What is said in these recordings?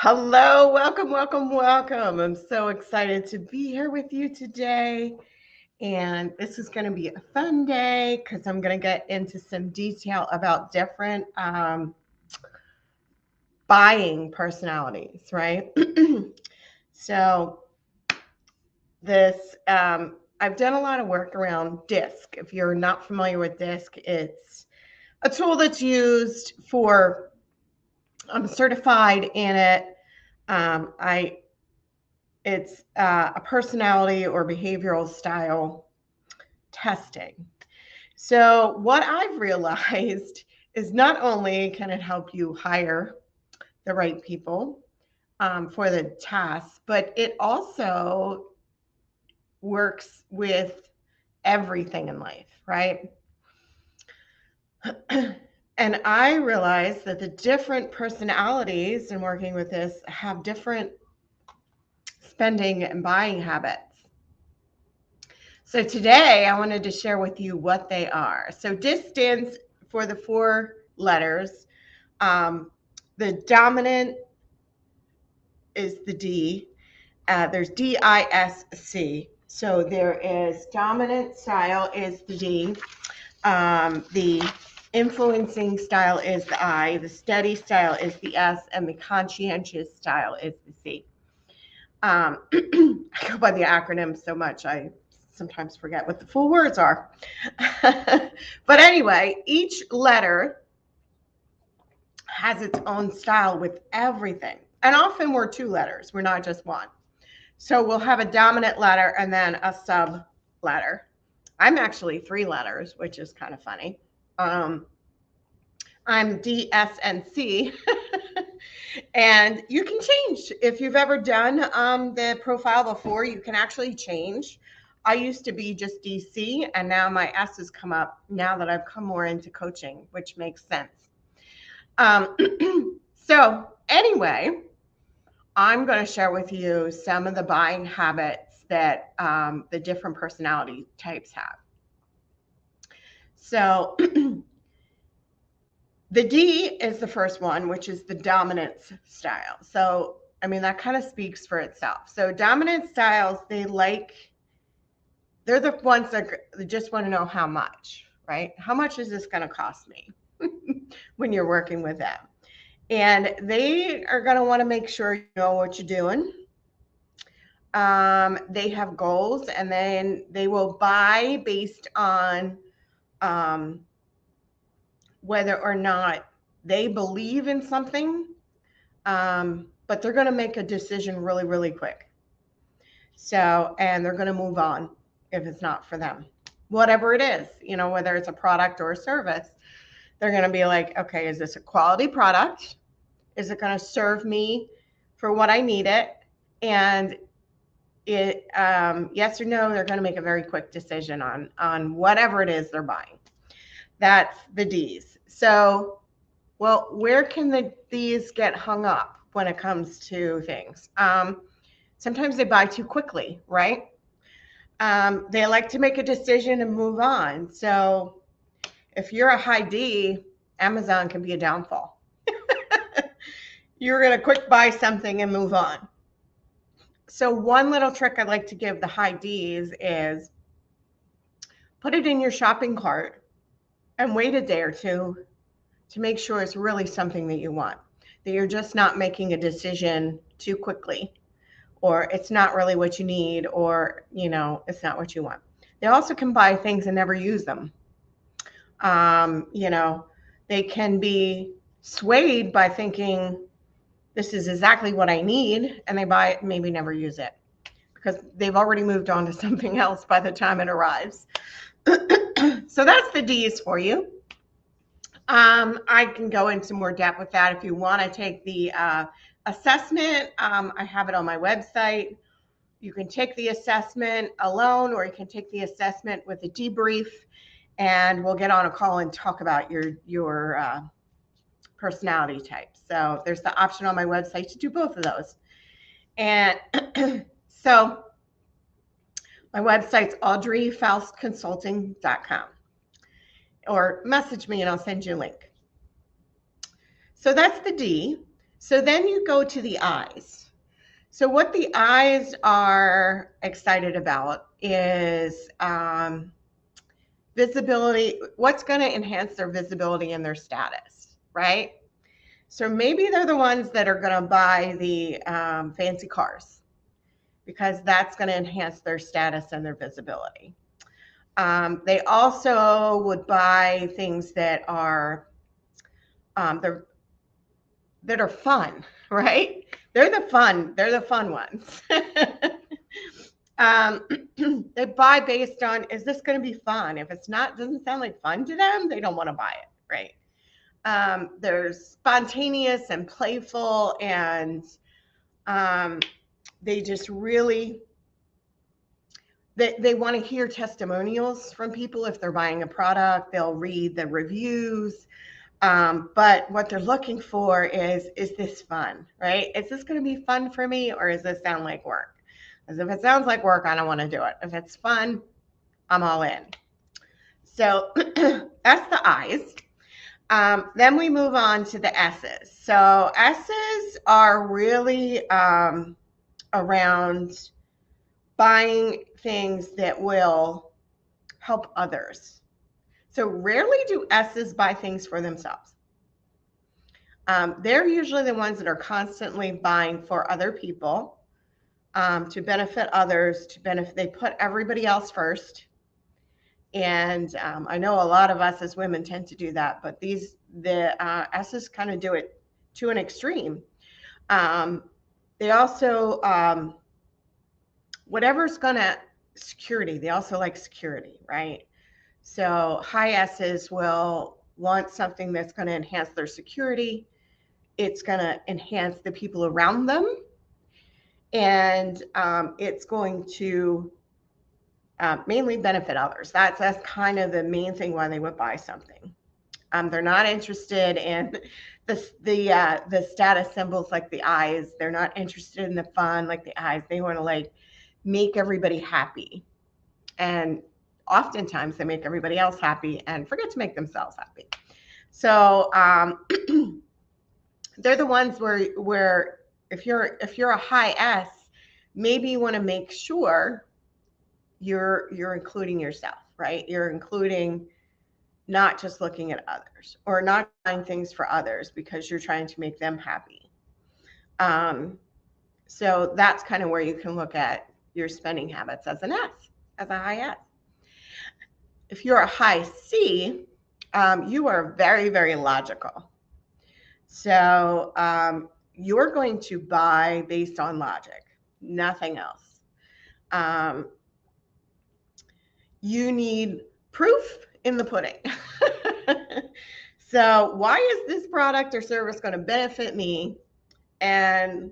Hello, welcome, welcome, welcome. I'm so excited to be here with you today. And this is going to be a fun day because I'm going to get into some detail about different buying personalities, right? So, I've done a lot of work around DISC. If you're not familiar with DISC, it's a tool that's used for, I'm certified in it. I It's a personality or behavioral style testing. So, what I've realized is not only can it help you hire the right people for the tasks, but it also works with everything in life, right? And I realized that the different personalities in working with this have different spending and buying habits. So today I wanted to share with you what they are. So DIS stands for the four letters. The dominant is the D. There's DISC. So there is dominant style is the D. The influencing style is the I. The steady style is the S. And the conscientious style is the C. I go by the acronym so much, I sometimes forget what the full words are. But anyway, each letter has its own style with everything. And often we're two letters, we're not just one. So we'll have a dominant letter and then a sub letter. I'm actually three letters, which is kind of funny. I'm D, S, and C. And you can change. If you've ever done the profile before, you can actually change. I used to be just DC, and now my S has come up now that I've come more into coaching, which makes sense. So anyway, I'm going to share with you some of the buying habits that the different personality types have. So the D is the first one, which is the dominance style. So, I mean, that kind of speaks for itself. So dominant styles, they're the ones that just want to know how much, right? How much is this going to cost me when you're working with them? And they are going to want to make sure you know what you're doing. They have goals, and then they will buy based on whether or not they believe in something, but they're going to make a decision really, really quick. So, and they're going to move on if it's not for them. Whatever it is, whether it's a product or a service, they're going to be like, okay, is this a quality product? Is it going to serve me for what I need it? And yes or no, they're going to make a very quick decision on whatever it is they're buying. That's the D's. So, well, where can these get hung up when it comes to things? Sometimes they buy too quickly, right? They like to make a decision and move on. So if you're a high D, Amazon can be a downfall. You're going to quick buy something and move on. So one little trick I'd like to give the high Ds is put it in your shopping cart and wait a day or two to make sure it's really something that you want, that you're just not making a decision too quickly, or it's not really what you need, or, it's not what you want. They also can buy things and never use them. They can be swayed by thinking this is exactly what I need, and they buy it and maybe never use it because they've already moved on to something else by the time it arrives. So that's the D's for you. I can go into more depth with that if you want to take the assessment. I have it on my website. You can take the assessment alone, or you can take the assessment with a debrief, and we'll get on a call and talk about your personality type. So there's the option on my website to do both of those. And so my website's audreyfaustconsulting.com, or message me and I'll send you a link. So that's the D. So then you go to the I's. So what the I's are excited about is visibility, what's going to enhance their visibility and their status, right? So maybe they're the ones that are going to buy the fancy cars because that's going to enhance their status and their visibility. They also would buy things that are that are fun, right? They're the fun ones. They buy based on, is this going to be fun? If it's not, doesn't sound like fun to them, they don't want to buy it, right? They're spontaneous and playful, and they just really, they want to hear testimonials from people. If they're buying a product, they'll read the reviews. But what they're looking for is this fun, right? Is this going to be fun for me, or does this sound like work? Because if it sounds like work, I don't want to do it. If it's fun, I'm all in. So that's the I's. Then we move on to the S's. So S's are really around buying things that will help others. So rarely do S's buy things for themselves. They're usually the ones that are constantly buying for other people, to benefit others, they put everybody else first. And I know a lot of us as women tend to do that, but the S's kind of do it to an extreme. They also, whatever's gonna, security, they also like security, right? So high S's will want something that's going to enhance their security. It's going to enhance the people around them. And it's going to mainly benefit others. That's kind of the main thing why they would buy something. They're not interested in the status symbols like the I's. They're not interested in the fun like the I's. They want to like make everybody happy. And oftentimes they make everybody else happy and forget to make themselves happy. So they're the ones where if you're a high S, maybe you want to make sure you're including yourself, right? You're including, not just looking at others, or not buying things for others because you're trying to make them happy. So that's kind of where you can look at your spending habits as an S, as a high S. If you're a high C, you are very, very logical. So you're going to buy based on logic, nothing else. You need proof in the pudding. So why is this product or service going to benefit me? And,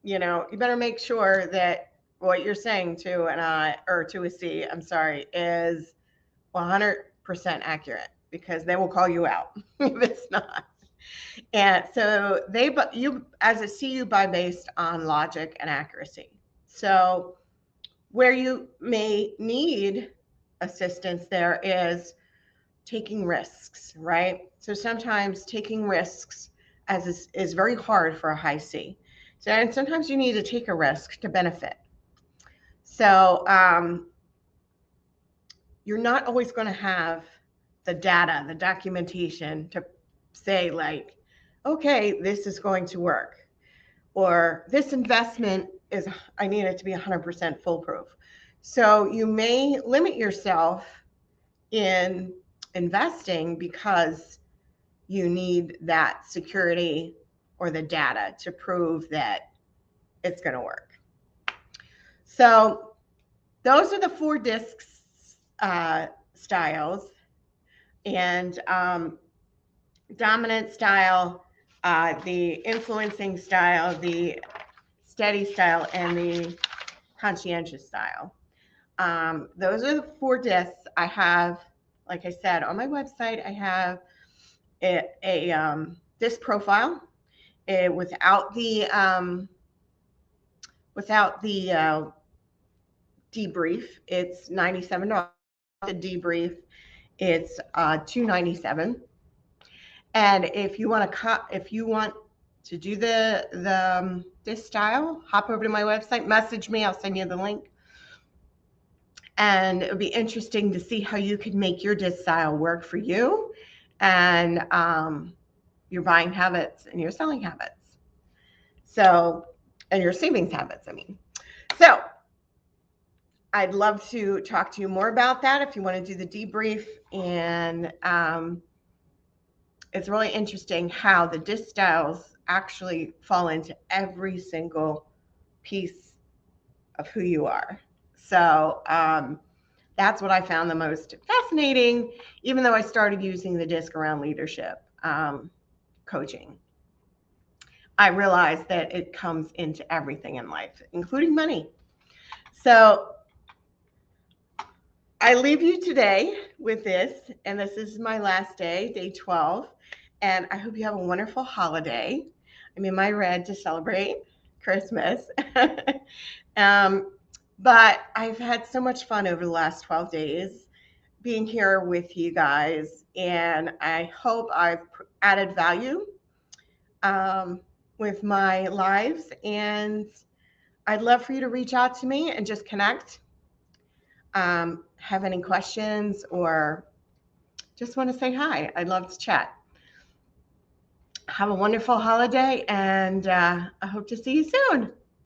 you better make sure that what you're saying to an I, or to a C, I'm sorry, is 100% accurate, because they will call you out if it's not. And so you as a C, you buy based on logic and accuracy. So where you may need assistance there is taking risks, right? So sometimes taking risks is very hard for a high C. So, and sometimes you need to take a risk to benefit. So you're not always going to have the data, the documentation to say like, okay, this is going to work, or this investment I need it to be 100% foolproof. So you may limit yourself in investing because you need that security or the data to prove that it's going to work. So those are the 4 discs styles. And dominant style, the influencing style, the steady style, and the conscientious style. Those are the 4 discs I have. Like I said, on my website, I have a disc profile without the debrief. It's $97. The debrief, it's $297. And if you want to do this style, hop over to my website, message me, I'll send you the link. And it would be interesting to see how you could make your disc style work for you and your buying habits and your selling habits. So, and your savings habits, I mean. So, I'd love to talk to you more about that if you want to do the debrief. And it's really interesting how the disc styles actually fall into every single piece of who you are. So that's what I found the most fascinating, even though I started using the disc around leadership coaching. I realized that it comes into everything in life, including money. So I leave you today with this, and this is my last day, day 12, and I hope you have a wonderful holiday. I'm in my red to celebrate Christmas. But I've had so much fun over the last 12 days being here with you guys, and I hope I've added value with my lives, and I'd love for you to reach out to me and just connect. Have any questions or just want to say hi. I'd love to chat. Have a wonderful holiday, and I hope to see you soon.